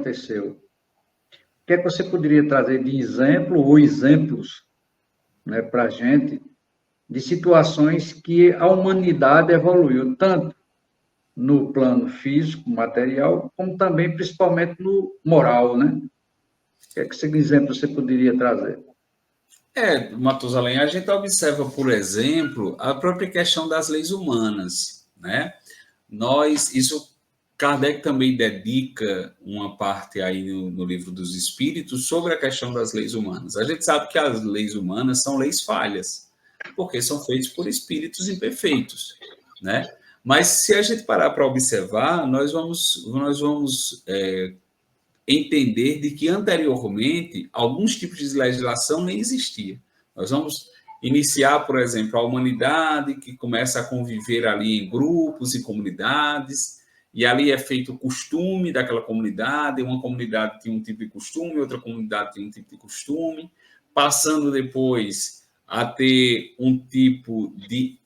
aconteceu. O que é que você poderia trazer de exemplo ou exemplos, né, para a gente de situações que a humanidade evoluiu, tanto no plano físico, material, como também, principalmente, no moral, né? O que é que esse exemplo você poderia trazer? Matusalém, a gente observa, por exemplo, a própria questão das leis humanas, né? Isso Kardec também dedica uma parte aí no Livro dos Espíritos sobre a questão das leis humanas. A gente sabe que as leis humanas são leis falhas, porque são feitas por espíritos imperfeitos, né? Mas se a gente parar para observar, nós vamos entender de que anteriormente alguns tipos de legislação nem existia. Nós vamos iniciar, por exemplo, a humanidade que começa a conviver ali em grupos e comunidades, e ali é feito o costume daquela comunidade, uma comunidade tinha um tipo de costume, outra comunidade tinha um tipo de costume, passando depois a ter um tipo de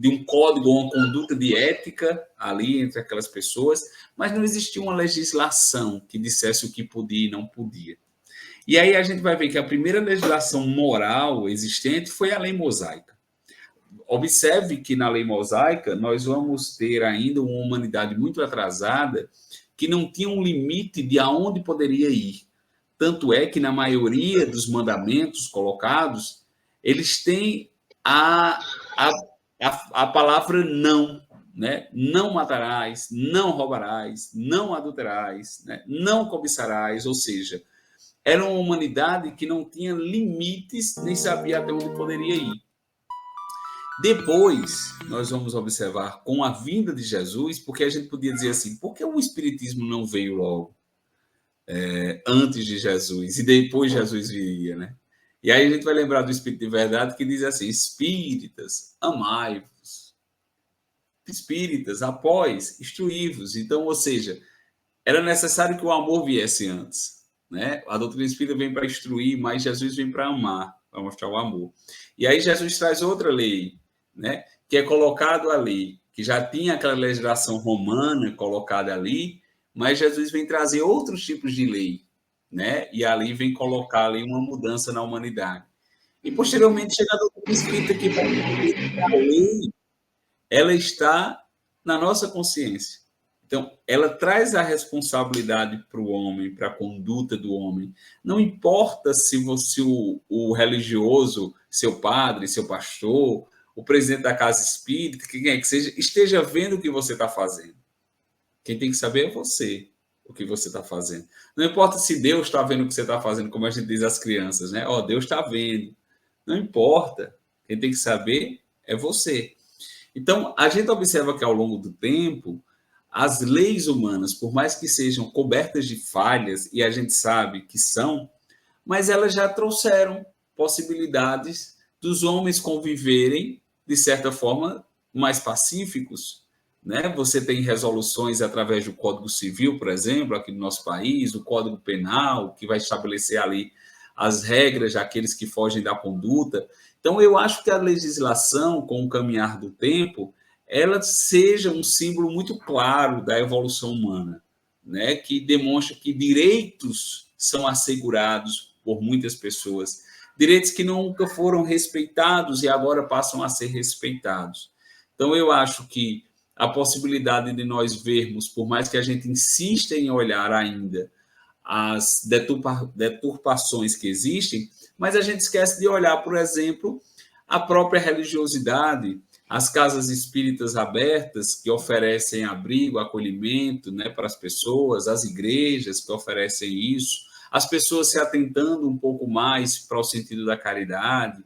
um código, uma conduta de ética ali entre aquelas pessoas, mas não existia uma legislação que dissesse o que podia e não podia. E aí a gente vai ver que a primeira legislação moral existente foi a lei mosaica. Observe que na lei mosaica nós vamos ter ainda uma humanidade muito atrasada que não tinha um limite de aonde poderia ir. Tanto é que na maioria dos mandamentos colocados, eles têm a, a palavra não, né? Não matarás, não roubarás, não adulterarás, né? Não cobiçarás, ou seja, era uma humanidade que não tinha limites, nem sabia até onde poderia ir. Depois, nós vamos observar com a vinda de Jesus, porque a gente podia dizer assim, por que o Espiritismo não veio logo antes de Jesus e depois Jesus viria, né? E aí a gente vai lembrar do Espírito de Verdade que diz assim, espíritas, amai-vos. Espíritas, após, instruí-vos. Então, ou seja, era necessário que o amor viesse antes, né? A doutrina espírita vem para instruir, mas Jesus vem para amar, para mostrar o amor. E aí Jesus traz outra lei, né? Que é colocado ali, que já tinha aquela legislação romana colocada ali, mas Jesus vem trazer outros tipos de lei, né? E ali vem colocar ali uma mudança na humanidade. E posteriormente chega a doutrina espírita que vai dizer que a lei ela está na nossa consciência. Então, ela traz a responsabilidade para o homem, para a conduta do homem. Não importa se você, o religioso, seu padre, seu pastor, o presidente da casa espírita, quem é que seja, esteja vendo o que você está fazendo. Quem tem que saber é você, o que você está fazendo. Não importa se Deus está vendo o que você está fazendo, como a gente diz às crianças, né? Ó, Deus está vendo. Não importa. Quem tem que saber é você. Então, a gente observa que ao longo do tempo, as leis humanas, por mais que sejam cobertas de falhas, e a gente sabe que são, mas elas já trouxeram possibilidades dos homens conviverem, de certa forma, mais pacíficos. Né? Você tem resoluções através do Código Civil, por exemplo, aqui no nosso país, o Código Penal, que vai estabelecer ali as regras daqueles que fogem da conduta. Então, eu acho que a legislação, com o caminhar do tempo, ela seja um símbolo muito claro da evolução humana, né? Que demonstra que direitos são assegurados por muitas pessoas, direitos que nunca foram respeitados e agora passam a ser respeitados. Então, eu acho que a possibilidade de nós vermos, por mais que a gente insista em olhar ainda as deturpações que existem, mas a gente esquece de olhar, por exemplo, a própria religiosidade, as casas espíritas abertas que oferecem abrigo, acolhimento, né, para as pessoas, as igrejas que oferecem isso, as pessoas se atentando um pouco mais para o sentido da caridade.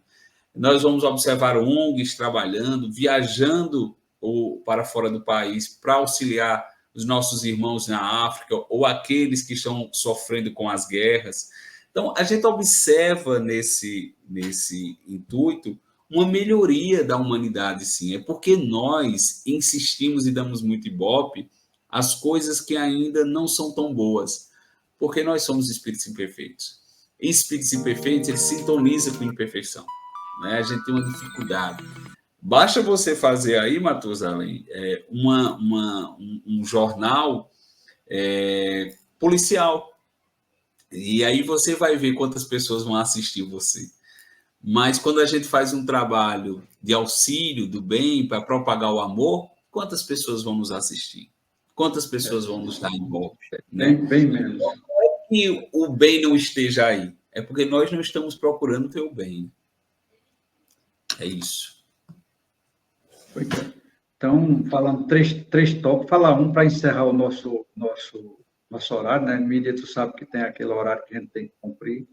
Nós vamos observar ONGs trabalhando, viajando para fora do país para auxiliar os nossos irmãos na África ou aqueles que estão sofrendo com as guerras. Então, a gente observa nesse intuito uma melhoria da humanidade, sim. É porque nós insistimos e damos muito ibope às coisas que ainda não são tão boas, porque nós somos espíritos imperfeitos. E espíritos imperfeitos, ele sintoniza com a imperfeição. Né? A gente tem uma dificuldade. Basta você fazer aí, Matusalém, um jornal policial. E aí você vai ver quantas pessoas vão assistir você. Mas quando a gente faz um trabalho de auxílio, do bem, para propagar o amor, quantas pessoas vão nos assistir? Quantas pessoas vão nos dar em golpe? Né? Bem menos. Não é que o bem não esteja aí, é porque nós não estamos procurando ter o bem. É isso. Então, falando três tópicos, falar um para encerrar o nosso horário, né? Mídia, tu sabe que tem aquele horário que a gente tem que cumprir.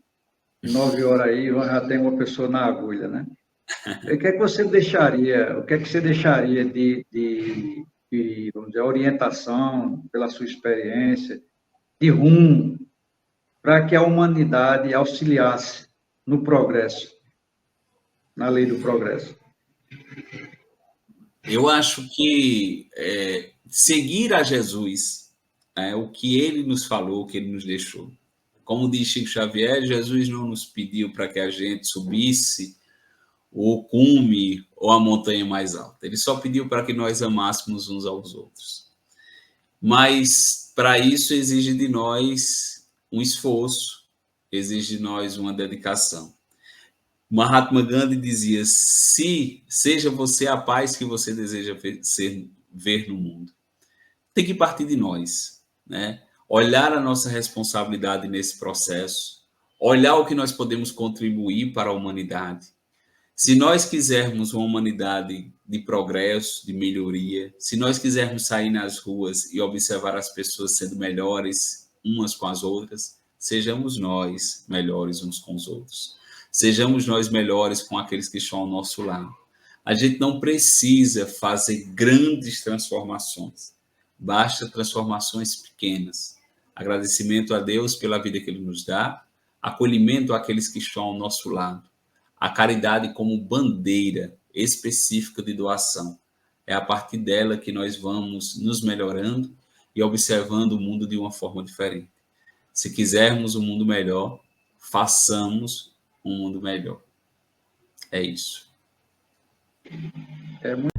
9 horas aí, já tem uma pessoa na agulha, né? O que é que você deixaria de vamos dizer, orientação, pela sua experiência, de rumo, para que a humanidade auxiliasse no progresso, na lei do progresso? Eu acho que seguir a Jesus, o que ele nos falou, o que ele nos deixou. Como diz Chico Xavier, Jesus não nos pediu para que a gente subisse o cume ou a montanha mais alta. Ele só pediu para que nós amássemos uns aos outros. Mas, para isso, exige de nós um esforço, exige de nós uma dedicação. Mahatma Gandhi dizia: seja você a paz que você deseja ver no mundo. Tem que partir de nós, né? Olhar a nossa responsabilidade nesse processo, olhar o que nós podemos contribuir para a humanidade. Se nós quisermos uma humanidade de progresso, de melhoria, se nós quisermos sair nas ruas e observar as pessoas sendo melhores umas com as outras, sejamos nós melhores uns com os outros. Sejamos nós melhores com aqueles que estão ao nosso lado. A gente não precisa fazer grandes transformações. Basta transformações pequenas. Agradecimento a Deus pela vida que Ele nos dá, acolhimento àqueles que estão ao nosso lado. A caridade como bandeira específica de doação. É a partir dela que nós vamos nos melhorando e observando o mundo de uma forma diferente. Se quisermos um mundo melhor, façamos um mundo melhor. É isso. É muito...